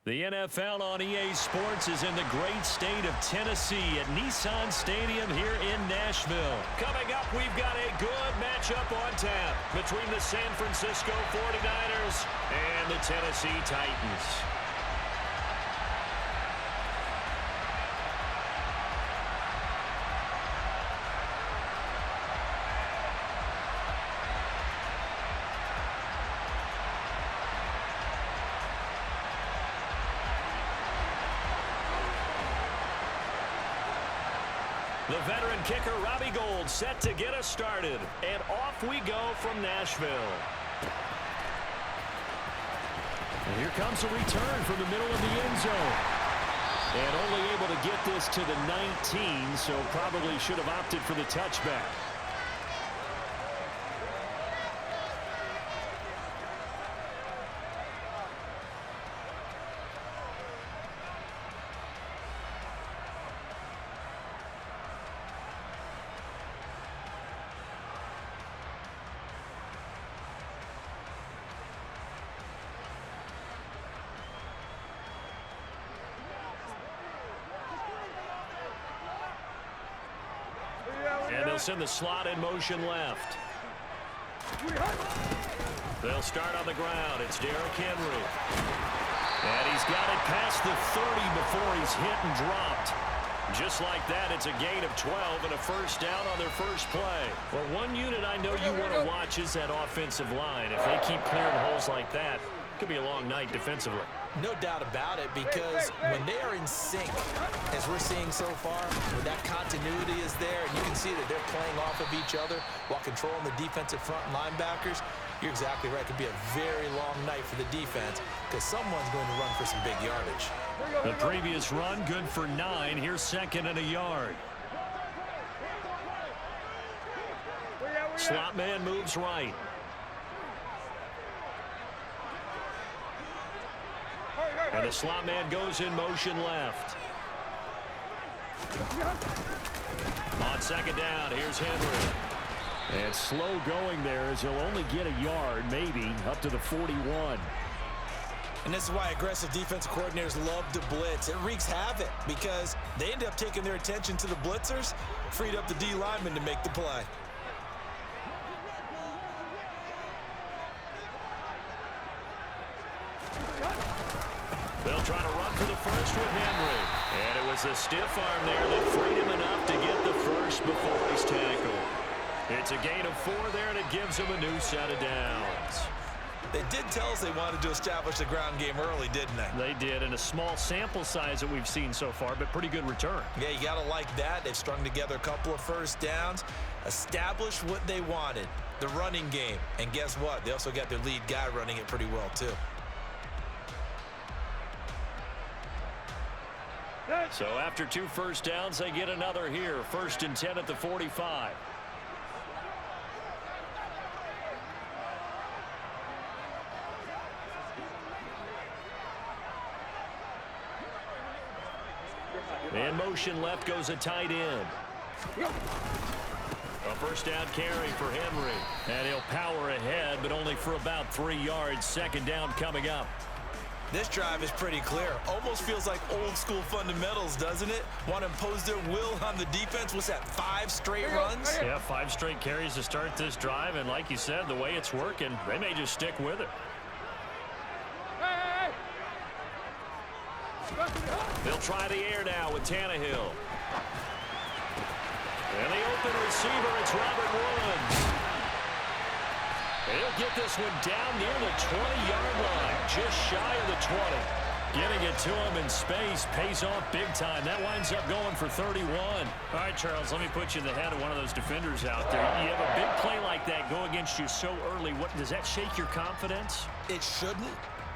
The NFL on EA Sports is in the great state of Tennessee at Nissan Stadium here in Nashville. Coming up, we've got a good matchup on tap between the San Francisco 49ers and the Tennessee Titans. The veteran kicker, Robbie Gould, set to get us started. And off we go from Nashville. And here comes a return from the middle of the end zone. And only able to get this to the 19, so probably should have opted for the touchback. And they'll send the slot in motion left. They'll start on the ground. It's Derrick Henry. And he's got it past the 30 before he's hit and dropped. Just like that, it's a gain of 12 and a first down on their first play. Well, one unit I know you want to watch is that offensive line. If they keep clearing holes like that, it could be a long night defensively. No doubt about it, because when they are in sync, as we're seeing so far, when that continuity is there, and you can see that they're playing off of each other while controlling the defensive front linebackers, you're exactly right. It could be a very long night for the defense because someone's going to run for some big yardage. The previous run, good for 9. Here's second and a yard. Slot man moves right. And the slot man goes in motion left. On second down, here's Henry. And slow going there as he'll only get a yard, maybe, up to the 41. And this is why aggressive defensive coordinators love to blitz. It wreaks havoc because they end up taking their attention to the blitzers, freed up the D lineman to make the play. They'll try to run for the first with Henry. And it was a stiff arm there that freed him enough to get the first before he's tackled. It's a gain of 4 there, and it gives him a new set of downs. They did tell us they wanted to establish the ground game early, didn't they? They did, in a small sample size that we've seen so far, but pretty good return. Yeah, you got to like that. They've strung together a couple of first downs, established what they wanted, the running game. And guess what? They also got their lead guy running it pretty well, too. So after 2 first downs, they get another here. 1st and 10 at the 45. In motion left goes a tight end. A first down carry for Henry. And he'll power ahead, but only for about 3 yards. Second down coming up. This drive is pretty clear. Almost feels like old school fundamentals, doesn't it? Want to impose their will on the defense. What's that, 5 straight runs? Yeah, 5 straight carries to start this drive. And like you said, the way it's working, they may just stick with it. They'll try the air now with Tannehill. And the open receiver, it's Robert Woods. He'll get this one down near the 20-yard line, just shy of the 20. Getting it to him in space pays off big time. That winds up going for 31. All right, Charles, let me put you in the head of one of those defenders out there. You have a big play like that go against you so early. What does that shake your confidence? It shouldn't,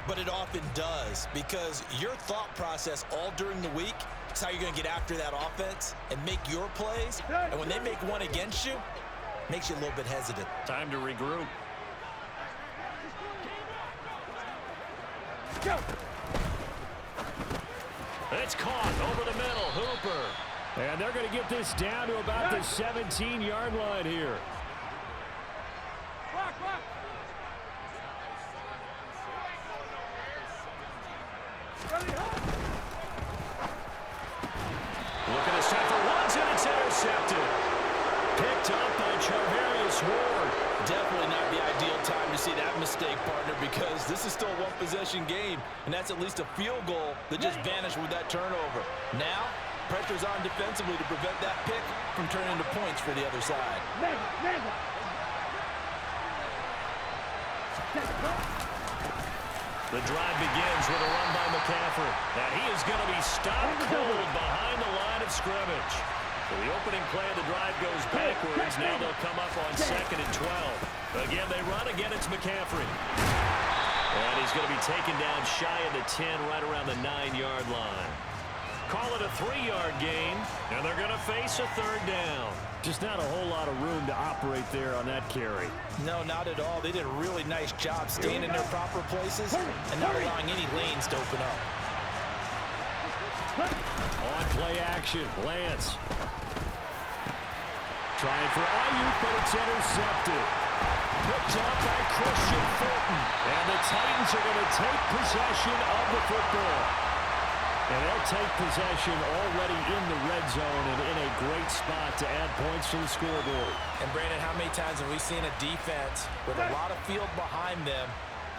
but it often does, because your thought process all during the week is how you're going to get after that offense and make your plays. And when they make one against you, it makes you a little bit hesitant. Time to regroup. It's caught over the middle. Hooper. And they're going to get this down to about the 17-yard line here. Looking to set for ones, and it's intercepted. Picked up by Charvarius Ward. Definitely not the ideal time to see that mistake, partner, because this is still a one-possession game, and that's at least a field goal that just vanished with that turnover. Now, pressure's on defensively to prevent that pick from turning into points for the other side. The drive begins with a run by McCaffrey. And he is going to be stopped cold behind the line of scrimmage. So the opening play of the drive goes backwards. Now they'll come up on 2nd and 12. Again, they run. Again, it's McCaffrey. And he's going to be taken down shy of the 10, right around the 9-yard line. Call it a 3-yard gain, and they're going to face a 3rd down. Just not a whole lot of room to operate there on that carry. No, not at all. They did a really nice job staying in their proper places and not allowing any lanes to open up. On play action, Lance. Trying for Ayuk, but it's intercepted. Picked up by Christian Fulton. And the Titans are going to take possession of the football. And they'll take possession already in the red zone and in a great spot to add points to the scoreboard. And, Brandon, how many times have we seen a defense with a lot of field behind them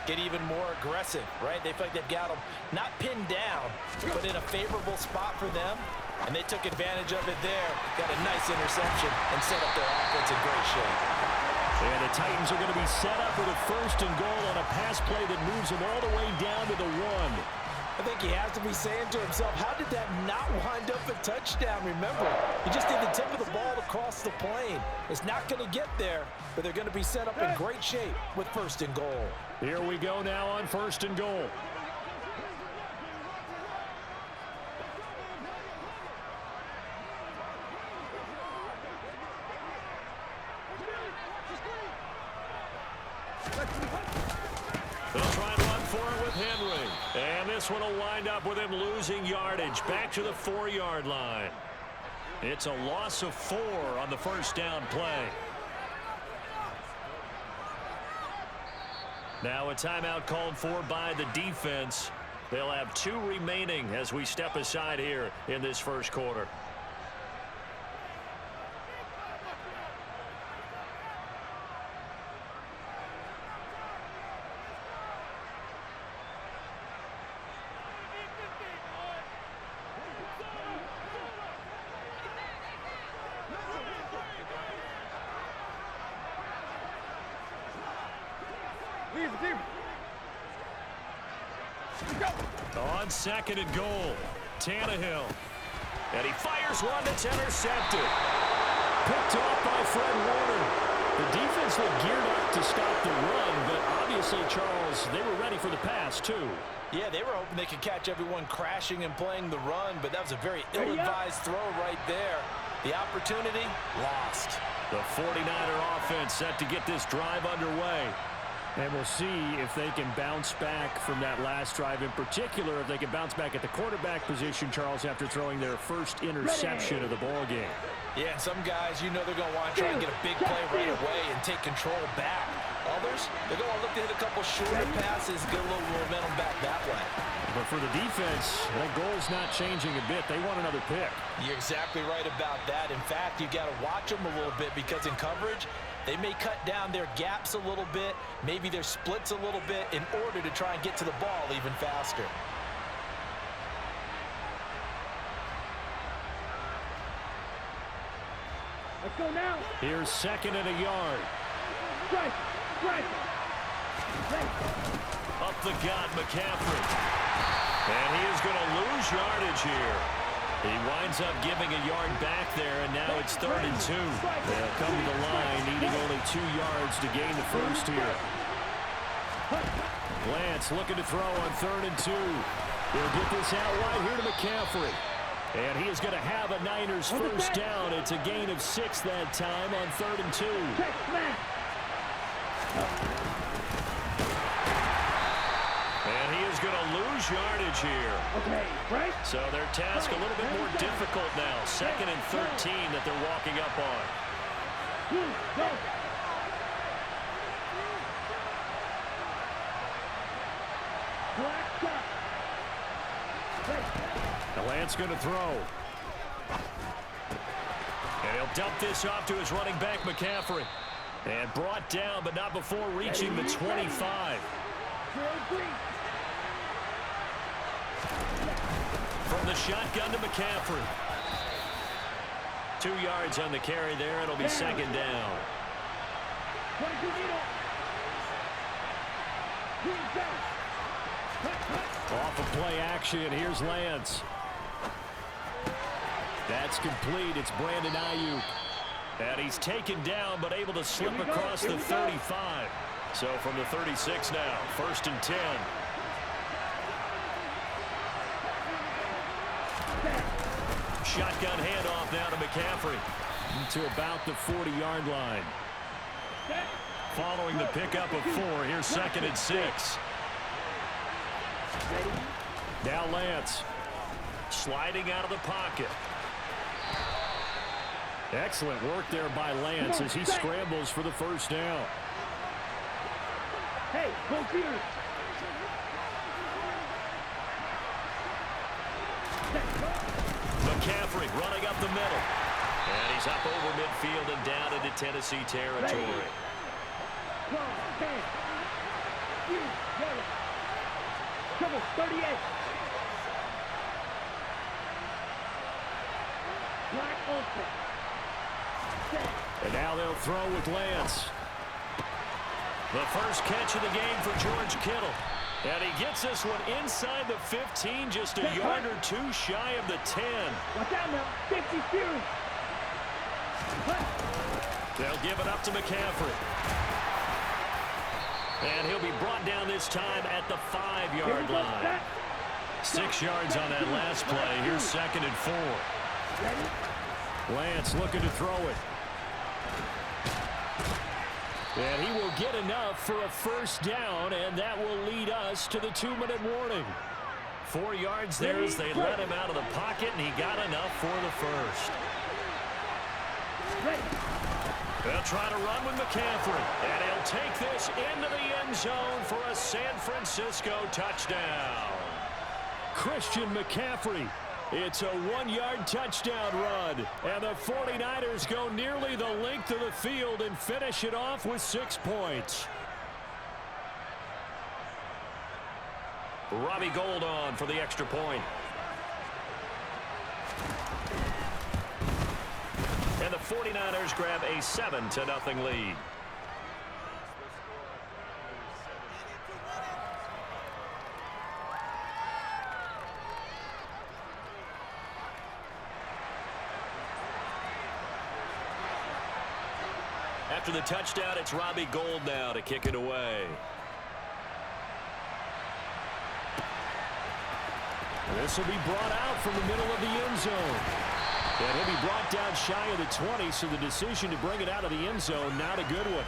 get even more aggressive, right? They feel like they've got them not pinned down, but in a favorable spot for them. And they took advantage of it there, got a nice interception, and set up their offense in great shape. And the Titans are going to be set up with a 1st and goal on a pass play that moves them all the way down to the 1. I think he has to be saying to himself, how did that not wind up a touchdown? Remember, he just did the tip of the ball across the plane. It's not going to get there, but they're going to be set up in great shape with 1st and goal. Here we go now on 1st and goal. They'll try and run for it with Henry. And this one will wind up with him losing yardage back to the 4-yard line. It's a loss of 4 on the 1st down play. Now a timeout called for by the defense. They'll have 2 remaining as we step aside here in this 1st quarter. On 2nd and goal, Tannehill. And he fires one that's intercepted. Picked off by Fred Warner. The defense looked geared up to stop the run, but obviously, Charles, they were ready for the pass, too. Yeah, they were hoping they could catch everyone crashing and playing the run, but that was a very ill-advised throw right there. The opportunity, lost. The 49er offense set to get this drive underway. And we'll see if they can bounce back from that last drive. In particular, if they can bounce back at the quarterback position, Charles, after throwing their first interception of the ball game. Yeah, some guys, you know they're going to want to try and get a big play right away and take control back. Others, they're going to look to hit a couple shorter passes, get a little momentum back that way. But for the defense, that goal's not changing a bit. They want another pick. You're exactly right about that. In fact, you got to watch them a little bit because in coverage, they may cut down their gaps a little bit, maybe their splits a little bit in order to try and get to the ball even faster. Let's go now. Here's 2nd and a yard. Strike. Up the gut, McCaffrey. And he is going to lose yardage here. He winds up giving a yard back there, and now it's 3rd and 2. They'll come to the line, needing only 2 yards to gain the 1st here. Lance looking to throw on 3rd and 2. He'll get this out right here to McCaffrey. And he is going to have a Niners 1st down. It's a gain of 6 that time on 3rd and 2. And he is going to lose yardage here. Okay, right? So their task a little bit more difficult now. 2nd and 13 that they're walking up on. Go. Now Lance going to throw. And he'll dump this off to his running back, McCaffrey. And brought down, but not before reaching the 25. From the shotgun to McCaffrey. 2 yards on the carry there. It'll be second down. Off of play action. Here's Lance. That's complete. It's Brandon Ayuk. And he's taken down, but able to slip across the 35. So from the 36 now, 1st and 10. Shotgun handoff now to McCaffrey. To about the 40-yard line. Following the pickup of 4, here's 2nd and 6. Now Lance. Sliding out of the pocket. Excellent work there by Lance as he scrambles for the 1st down. Hey, go here. McCaffrey running up the middle. And he's up over midfield and down into Tennessee territory. Trouble, 38. Black open. And now they'll throw with Lance. The first catch of the game for George Kittle. And he gets this one inside the 15, just a yard or 2 shy of the 10. Watch out now, 50 series. They'll give it up to McCaffrey. And he'll be brought down this time at the 5-yard line. 6 yards on that last play. Here's 2nd and 4. Lance looking to throw it. And he will get enough for a 1st down, and that will lead us to the 2-minute warning. 4 yards there as they let him out of the pocket, and he got enough for the 1st. They'll try to run with McCaffrey, and he'll take this into the end zone for a San Francisco touchdown. Christian McCaffrey. It's a 1-yard touchdown run, and the 49ers go nearly the length of the field and finish it off with 6 points. Robbie Gould on for the extra point. And the 49ers grab a 7-0 lead. After the touchdown, it's Robbie Gould now to kick it away. This will be brought out from the middle of the end zone. And he'll be brought down shy of the 20, so the decision to bring it out of the end zone, not a good one.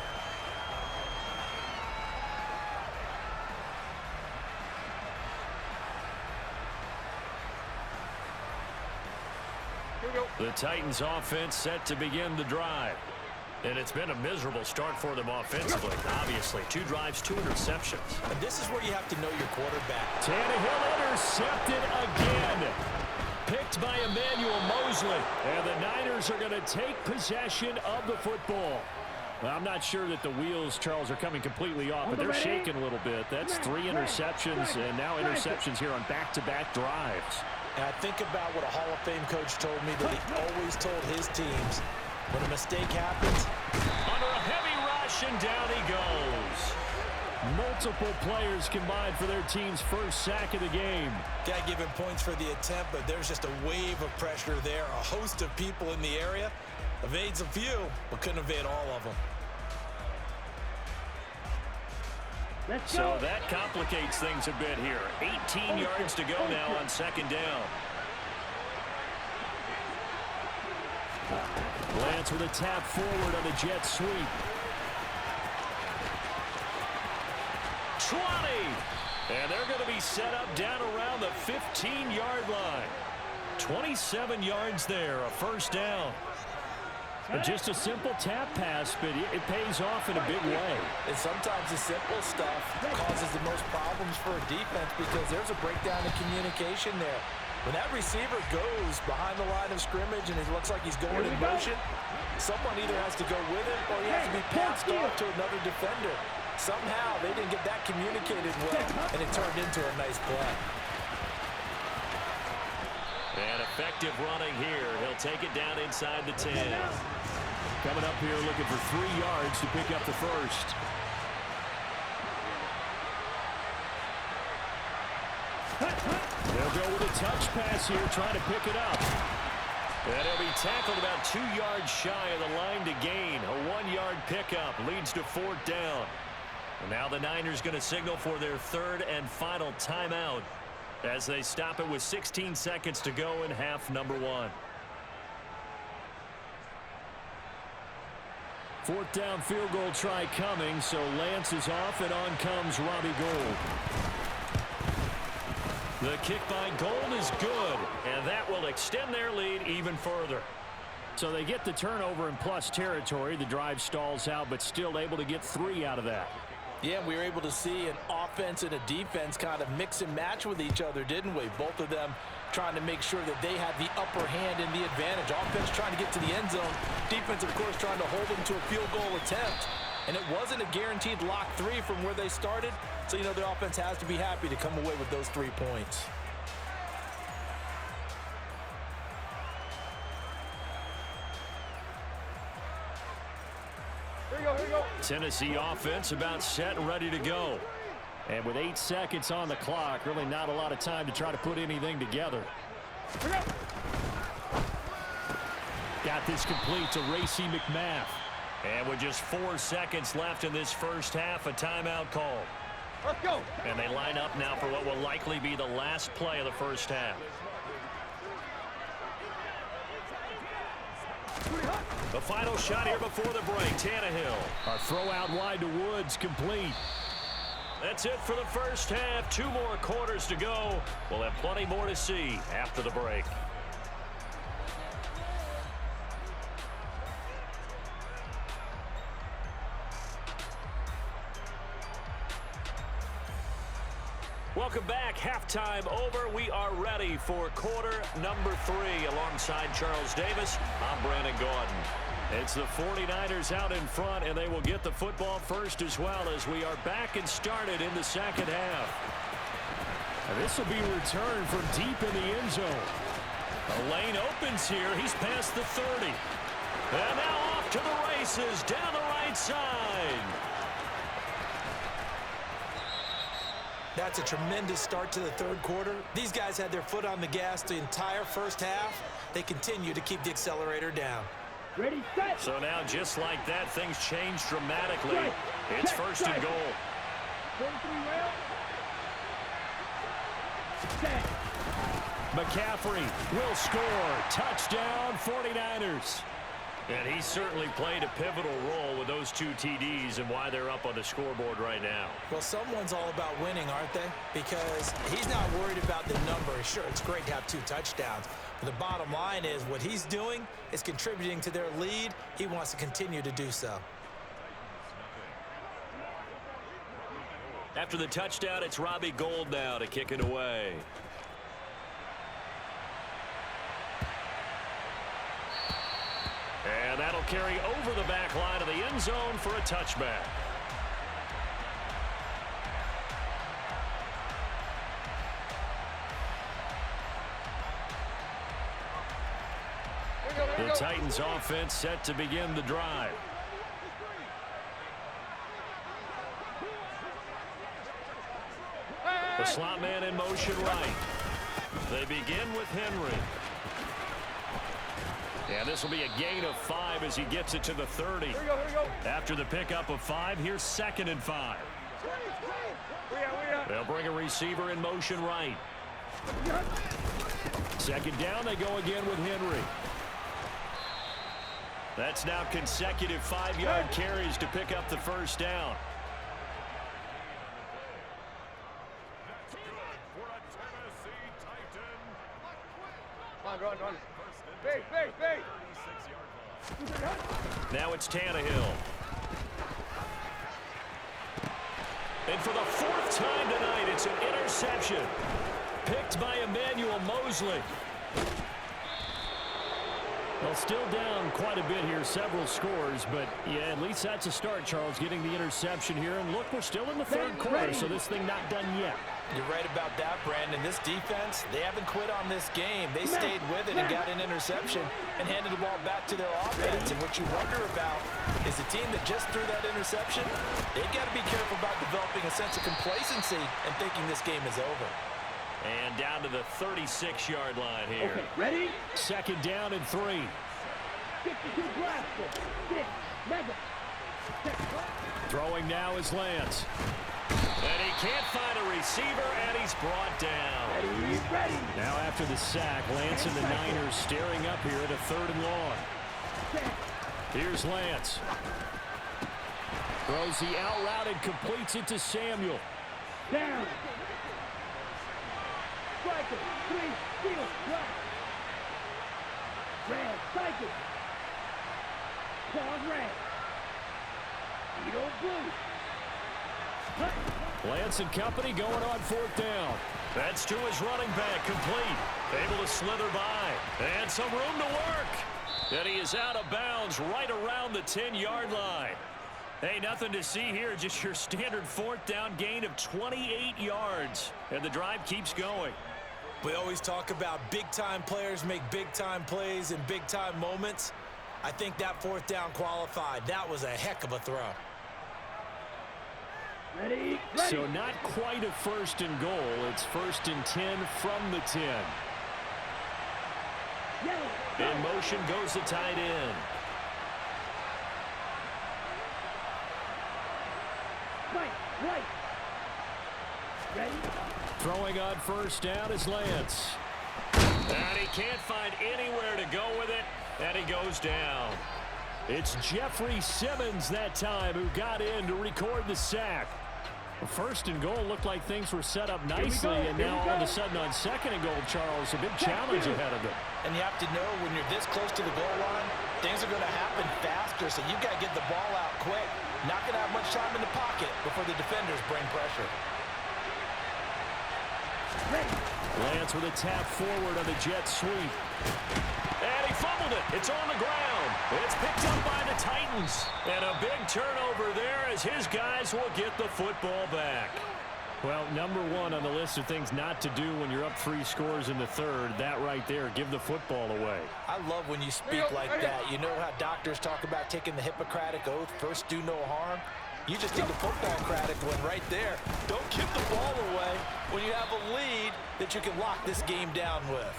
The Titans offense set to begin the drive. And it's been a miserable start for them offensively. Obviously, 2 drives, 2 interceptions. And this is where you have to know your quarterback. Tannehill intercepted again. Picked by Emmanuel Mosley. And the Niners are going to take possession of the football. Well, I'm not sure that the wheels, Charles, are coming completely off, but they're shaking a little bit. That's 3 interceptions, and now interceptions here on back-to-back drives. And I think about what a Hall of Fame coach told me that he always told his teams, when a mistake happens, under a heavy rush, and down he goes. Multiple players combined for their team's first sack of the game. Got to give him points for the attempt, but there's just a wave of pressure there. A host of people in the area. Evades a few, but couldn't evade all of them. So that complicates things a bit here. 18 yards to go now on 2nd down. Lance with a tap forward on the jet sweep. 20. And they're going to be set up down around the 15-yard line. 27 yards there, a 1st down. Just a simple tap pass, but it pays off in a big way. And sometimes the simple stuff causes the most problems for a defense because there's a breakdown in communication there. When that receiver goes behind the line of scrimmage and it looks like he's going in motion, someone either has to go with him or he has to be passed off to another defender. Somehow they didn't get that communicated well, and it turned into a nice play. And effective running here. He'll take it down inside the 10. Coming up here looking for 3 yards to pick up the first. They'll go with a touch pass here, trying to pick it up. And he'll be tackled about 2 yards shy of the line to gain. A 1-yard pickup leads to 4th down. And now the Niners going to signal for their 3rd and final timeout as they stop it with 16 seconds to go in half number 1. 4th down field goal try coming, so Lance is off, and on comes Robbie Gould. The kick by Gould is good, and that will extend their lead even further. So they get the turnover in plus territory. The drive stalls out, but still able to get 3 out of that. Yeah, we were able to see an offense and a defense kind of mix and match with each other, didn't we? Both of them trying to make sure that they had the upper hand and the advantage. Offense trying to get to the end zone. Defense, of course, trying to hold them to a field goal attempt. And it wasn't a guaranteed lock 3 from where they started. So, you know, the offense has to be happy to come away with those 3 points. Tennessee offense about set and ready to go. And with 8 seconds on the clock, really not a lot of time to try to put anything together. Got this complete to Racy McMath. And with just 4 seconds left in this first half, a timeout call. Let's go. And they line up now for what will likely be the last play of the first half. The final shot here before the break. Tannehill. A throw out wide to Woods, complete. That's it for the first half. 2 more quarters to go. We'll have plenty more to see after the break. Welcome back. Halftime over. We are ready for quarter number 3. Alongside Charles Davis, I'm Brandon Gordon. It's the 49ers out in front, and they will get the football first as well as we are back and started in the second half. And this will be returned from deep in the end zone. The lane opens here. He's past the 30. And now off to the races down the right side. That's a tremendous start to the 3rd quarter. These guys had their foot on the gas the entire first half. They continue to keep the accelerator down. Ready, set. So now, just like that, things change dramatically. Right. It's Check, first and right. goal. 43 rail. Set. McCaffrey will score. Touchdown, 49ers. And he certainly played a pivotal role with those 2 TDs and why they're up on the scoreboard right now. Well, someone's all about winning, aren't they? Because he's not worried about the number. Sure, it's great to have 2 touchdowns. But the bottom line is what he's doing is contributing to their lead. He wants to continue to do so. After the touchdown, it's Robbie Gould now to kick it away. And that'll carry over the back line of the end zone for a touchback. The Titans offense set to begin the drive. The slot man in motion right. They begin with Henry. And this will be a gain of 5 as he gets it to the 30. Here we go. After the pickup of 5, here's 2nd and 5. They'll bring a receiver in motion right. 2nd down, they go again with Henry. That's now consecutive 5-yard carries to pick up the first down. Come on, run. Big. Now it's Tannehill. And for the fourth time tonight, it's an interception. Picked by Emmanuel Mosley. Well, still down quite a bit here, several scores, but yeah, at least that's a start, Charles, getting the interception here. And look, we're still in the third quarter, so this thing not done yet. You're right about that, Brandon. This defense, they haven't quit on this game. They stayed with it and got an interception and handed the ball back to their offense. And what you wonder about is the team that just threw that interception, they've got to be careful about developing a sense of complacency and thinking this game is over. And down to the 36-yard line here. Okay, ready? Second down and 3. 52 blaster. 6. Mega. Throwing now is Lance. And he can't find a receiver, and he's brought down. Ready. Now after the sack, Lance and the Niners staring up here at a 3rd and long. Here's Lance. Throws the out route and completes it to Samuel. Down. Striker. 3. Steal. Drop. Red. Cycle. Pause red. Edo blue. Lance and company going on 4th down. That's to his running back, complete. Able to slither by. And some room to work. And he is out of bounds right around the 10-yard line. Hey, nothing to see here, just your standard 4th down gain of 28 yards. And the drive keeps going. We always talk about big-time players make big-time plays in big-time moments. I think that 4th down qualified. That was a heck of a throw. Ready. So not quite a 1st and goal. It's 1st and 10 from the 10. In motion goes the tight end. Right. Ready. Throwing on 1st down is Lance. And he can't find anywhere to go with it, and he goes down. It's Jeffrey Simmons that time who got in to record the sack. 1st and goal looked like things were set up nicely, and now all of a sudden on 2nd and goal, Charles, a big challenge ahead of them. And you have to know when you're this close to the goal line, things are going to happen faster, so you've got to get the ball out quick. Not going to have much time in the pocket before the defenders bring pressure. Lance with a tap forward on the jet sweep. And he fumbled it. It's on the ground. It's picked up by the Titans. And a big turnover there as his guys will get the football back. Well, number 1 on the list of things not to do when you're up 3 scores in the 3rd. That right there, give the football away. I love when you speak like that. You know how doctors talk about taking the Hippocratic Oath, first do no harm? You just need the football-cratic one right there. Don't give the ball away when you have a lead that you can lock this game down with.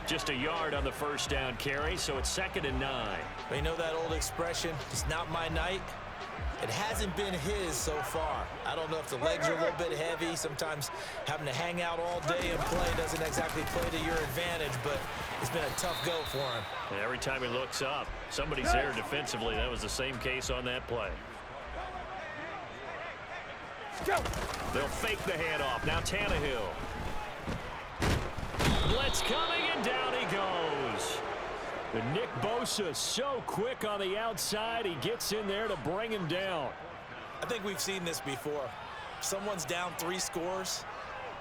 Just a yard on the 1st down carry, so it's 2nd and 9. You know that old expression, it's not my night? It hasn't been his so far. I don't know if the legs are a little bit heavy. Sometimes having to hang out all day and play doesn't exactly play to your advantage, but it's been a tough go for him. And every time he looks up, somebody's there defensively. That was the same case on that play. They'll fake the handoff. Now Tannehill. Blitz coming, and down he goes. And Nick Bosa so quick on the outside. He gets in there to bring him down. I think we've seen this before. Someone's down 3 scores.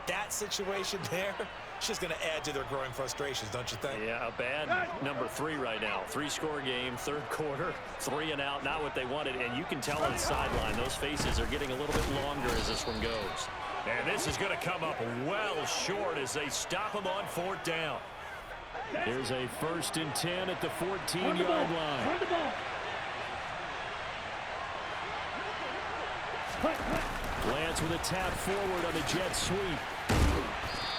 That situation there, it's just going to add to their growing frustrations, don't you think? Yeah, a bad number 3 right now. 3-score game, 3rd quarter, 3 and out, not what they wanted. And you can tell on the sideline, those faces are getting a little bit longer as this one goes. And this is going to come up well short as they stop him on 4th down. Here's a 1st and 10 at the 14-yard line. Lance with a tap forward on the jet sweep.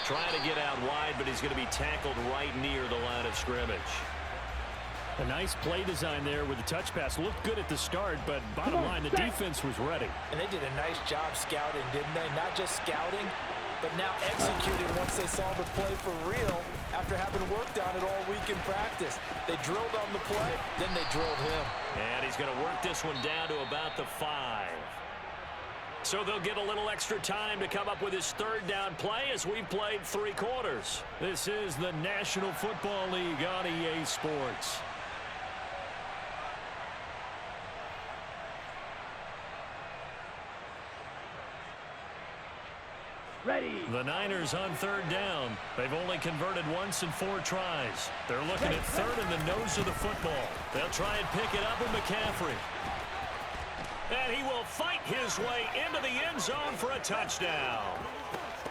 Trying to get out wide, but he's going to be tackled right near the line of scrimmage. A nice play design there with the touch pass. Looked good at the start, but bottom line, the defense was ready. And they did a nice job scouting, didn't they? Not just scouting, but now executed once they saw the play for real after having worked on it all week in practice. They drilled on the play, then they drilled him. And he's going to work this one down to about the 5. So they'll get a little extra time to come up with his 3rd down play as we've played 3 quarters. This is the National Football League on EA Sports. Ready. The Niners on third down. They've only converted once in 4 tries. They're looking at third in the nose of the football. They'll try and pick it up with McCaffrey. And he will fight his way into the end zone for a touchdown.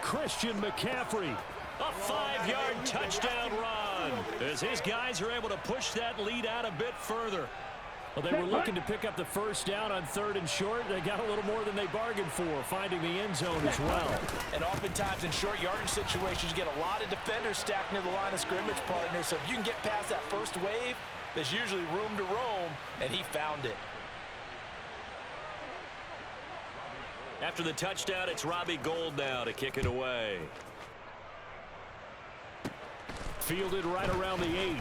Christian McCaffrey. A 5-yard touchdown run as his guys are able to push that lead out a bit further. Well, they were looking to pick up the first down on 3rd and short. They got a little more than they bargained for, finding the end zone as well. And oftentimes in short yardage situations, you get a lot of defenders stacked near the line of scrimmage, partner. So if you can get past that first wave, there's usually room to roam, and he found it. After the touchdown, it's Robbie Gould now to kick it away. Fielded right around the 8.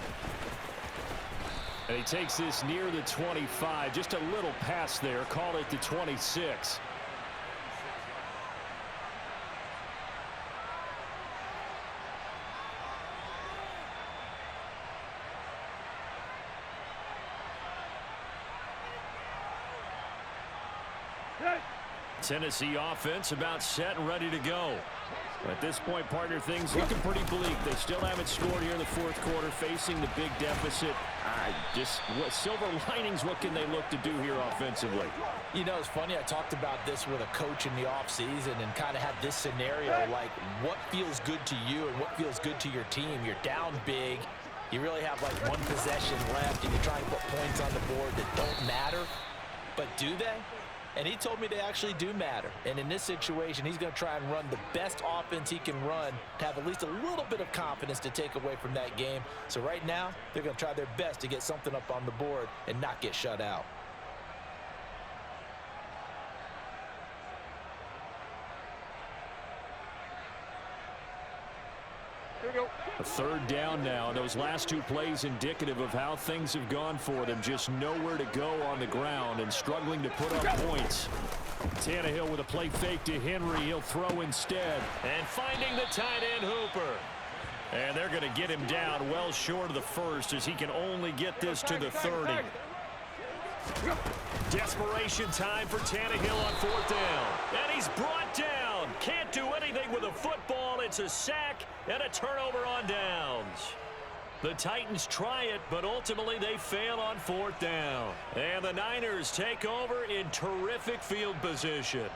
And he takes this near the 25. Just a little pass there. Call it the 26. Tennessee offense about set and ready to go. At this point, partner, things looking pretty bleak. They still haven't scored here in the 4th quarter, facing the big deficit. What silver linings, what can they look to do here offensively? You know, it's funny. I talked about this with a coach in the offseason and kind of had this scenario, like what feels good to you and what feels good to your team. You're down big. You really have like 1 possession left, and you're trying to put points on the board that don't matter. But do they? And he told me they actually do matter. And in this situation, he's going to try and run the best offense he can run to have at least a little bit of confidence to take away from that game. So right now, they're going to try their best to get something up on the board and not get shut out. A 3rd down now, and those last 2 plays indicative of how things have gone for them. Just nowhere to go on the ground and struggling to put up points. Tannehill with a play fake to Henry. He'll throw instead. And finding the tight end Hooper. And they're going to get him down well short of the 1st as he can only get this to the 30. Desperation time for Tannehill on 4th down. And he's brought down. Can't do anything with a football. It's a sack and a turnover on downs. The Titans try it, but ultimately they fail on 4th down. And the Niners take over in terrific field position.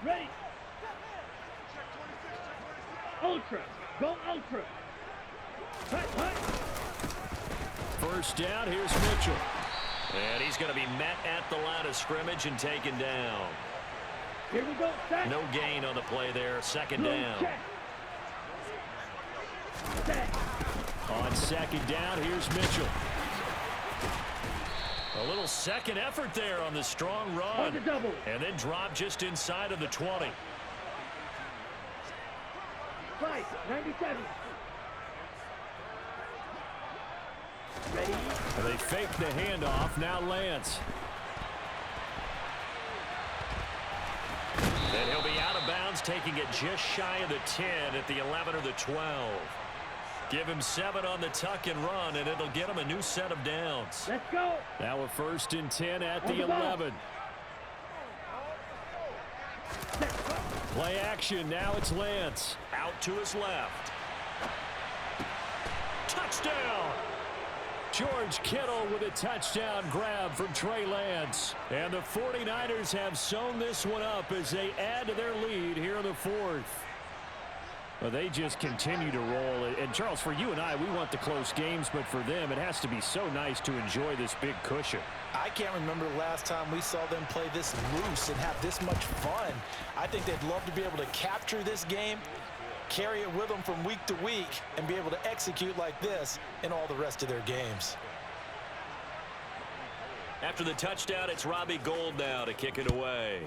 Ready. Ultra. Go ultra. Hut, hut. First down, here's Mitchell. And he's going to be met at the line of scrimmage and taken down. Here we go. Set. No gain on the play there. 2nd down. Check. Set. On 2nd down, here's Mitchell. A little second effort there on the strong run. On the double. And then drop just inside of the 20. 5-97. Ready. And they fake the handoff. Now Lance. And he'll be out of bounds, taking it just shy of the 10 at the 11 or the 12. Give him 7 on the tuck and run, and it'll get him a new set of downs. Let's go. Now a 1st and 10 at the On the ball. 11. Play action. Now it's Lance. Out to his left. Touchdown. George Kittle with a touchdown grab from Trey Lance. And the 49ers have sewn this one up as they add to their lead here in the 4th. Well, they just continue to roll. And, Charles, for you and I, we want the close games, but for them, it has to be so nice to enjoy this big cushion. I can't remember the last time we saw them play this loose and have this much fun. I think they'd love to be able to capture this game, carry it with them from week to week, and be able to execute like this in all the rest of their games. After the touchdown, it's Robbie Gould now to kick it away.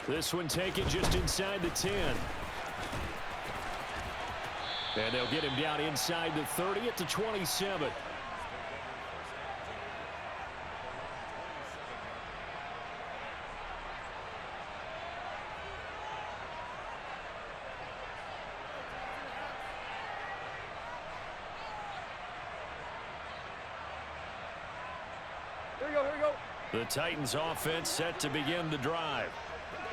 This one taken just inside the 10. And they'll get him down inside the 30 at the 27. The Titans offense set to begin the drive.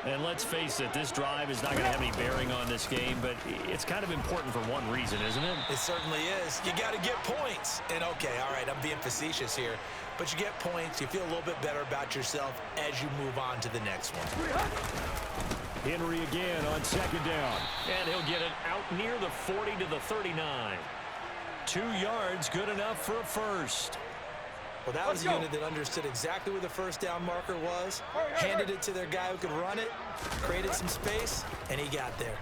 And let's face it, this drive is not going to have any bearing on this game, but it's kind of important for one reason, isn't it? It certainly is. You got to get points. And okay, all right, I'm being facetious here, but you get points, you feel a little bit better about yourself as you move on to the next one. Henry again on second down. And he'll get it out near the 40 to the 39. 2 yards, good enough for a first. Well, that was a unit that understood exactly where the first down marker was, handed it to their guy who could run it, created some space, and he got there.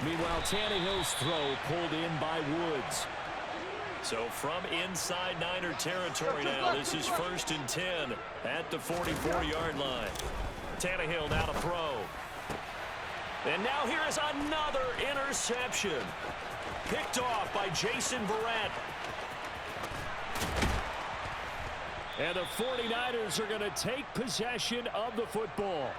Meanwhile, Tannehill's throw pulled in by Woods. So from inside Niner territory now, this is 1st and 10 at the 44-yard line. Tannehill now to throw. And now here is another interception. Picked off by Jason Verrett. And the 49ers are going to take possession of the football.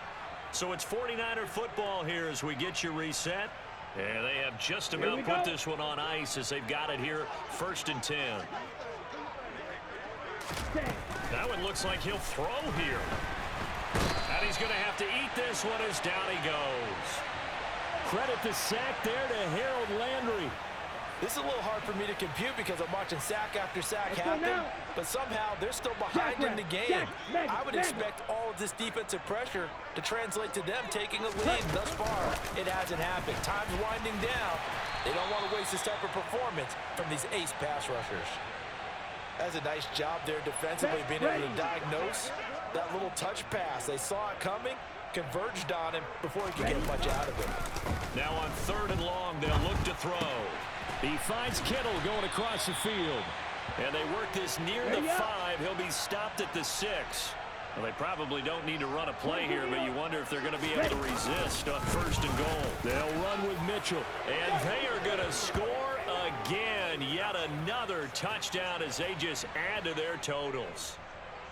So it's 49er football here as we get you reset. And they have just about put this one on ice as they've got it here, 1st and 10. That one looks like he'll throw here. And he's going to have to eat this one as down he goes. Credit the sack there to Harold Landry. This is a little hard for me to compute because I'm watching sack after sack happen, but somehow they're still behind in the game. I would expect all of this defensive pressure to translate to them taking a lead. Thus far, it hasn't happened. Time's winding down. They don't want to waste this type of performance from these ace pass rushers. That's a nice job there defensively, being able to diagnose that little touch pass. They saw it coming, converged on him before he could get much out of it. Now on 3rd and long, they'll look to throw. He finds Kittle going across the field. And they work this near the 5. He'll be stopped at the 6. Well, they probably don't need to run a play here, but you wonder if they're going to be able to resist on 1st and goal. They'll run with Mitchell. And they are going to score again. Yet another touchdown as they just add to their totals.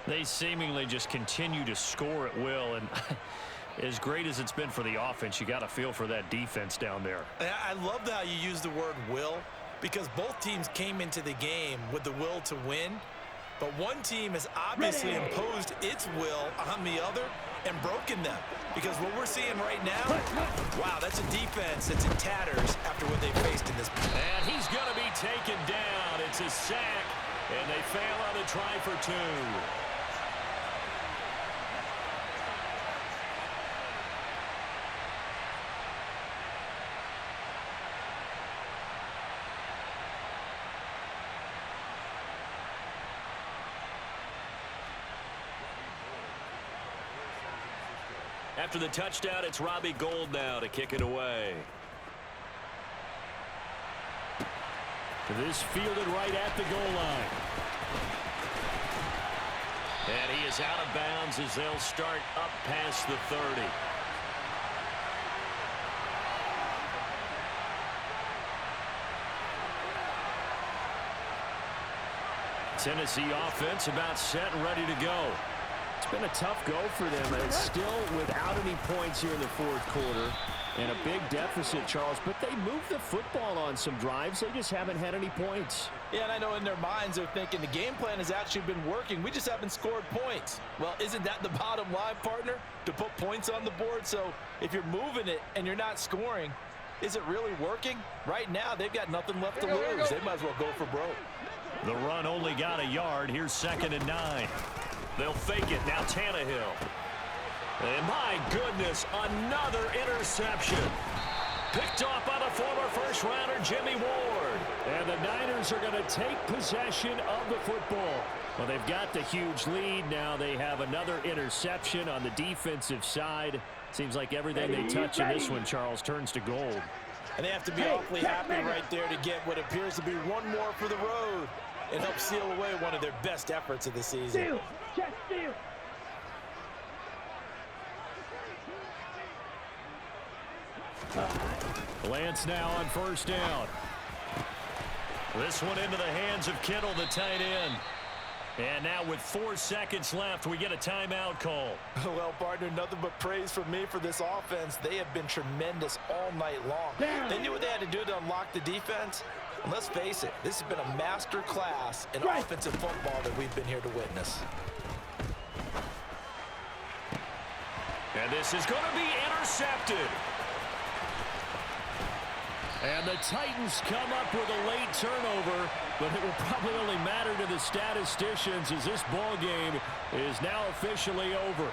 They seemingly just continue to score at will. And as great as it's been for the offense, you got to feel for that defense down there. I love how you use the word will, because both teams came into the game with the will to win, but one team has obviously imposed its will on the other and broken them. Because what we're seeing right now, wow, that's a defense that's in tatters after what they faced in this. And he's going to be taken down. It's a sack, and they fail on the try for 2. After the touchdown, it's Robbie Gould now to kick it away. This fielded right at the goal line. And he is out of bounds as they'll start up past the 30. Tennessee offense about set and ready to go. It's been a tough go for them, and it's still without any points here in the 4th quarter. And a big deficit, Charles, but they moved the football on some drives. They just haven't had any points. Yeah, and I know in their minds they're thinking the game plan has actually been working. We just haven't scored points. Well, isn't that the bottom line, partner? To put points on the board? So if you're moving it and you're not scoring, is it really working? Right now, they've got nothing left to lose. They might as well go for broke. The run only got a yard. Here's 2nd and 9. They'll fake it. Now Tannehill. And my goodness, another interception. Picked off by the former first-rounder Jimmy Ward. And the Niners are going to take possession of the football. Well, they've got the huge lead. Now they have another interception on the defensive side. Seems like everything they touch in this one, Charles, turns to gold. And they have to be awfully happy right there to get what appears to be one more for the road and help seal away one of their best efforts of the season. Steal. Check steal. Lance now on 1st down. This one into the hands of Kittle, the tight end. And now with 4 seconds left, we get a timeout call. Well, partner, nothing but praise from me for this offense. They have been tremendous all night long. They knew what they had to do to unlock the defense. And let's face it, this has been a master class in offensive football that we've been here to witness. And this is going to be intercepted. And the Titans come up with a late turnover, but it will probably only matter to the statisticians as this ball game is now officially over.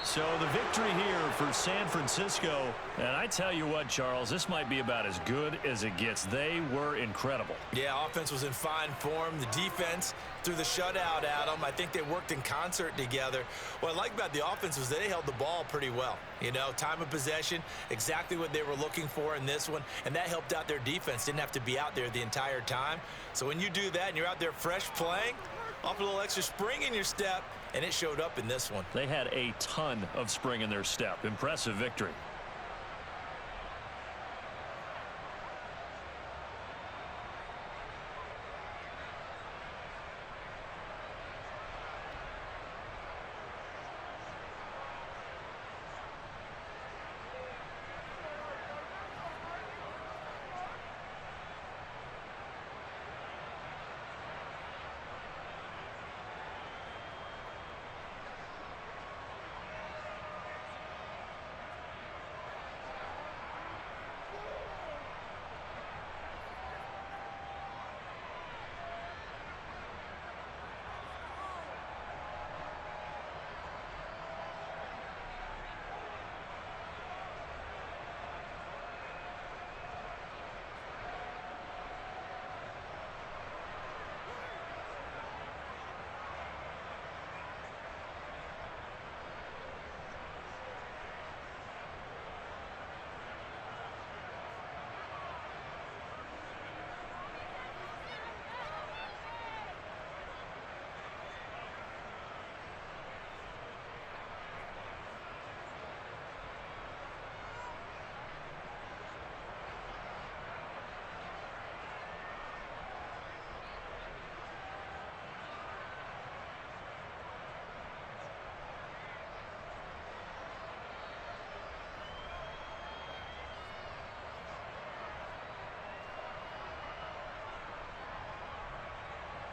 So the victory here for San Francisco. And I tell you what, Charles, this might be about as good as it gets. They were incredible. Yeah, offense was in fine form. The defense threw the shutout at them. I think they worked in concert together. What I like about the offense was they held the ball pretty well. You know, time of possession, exactly what they were looking for in this one. And that helped out their defense. Didn't have to be out there the entire time. So when you do that and you're out there fresh playing, off a little extra spring in your step, and it showed up in this one. They had a ton of spring in their step. Impressive victory.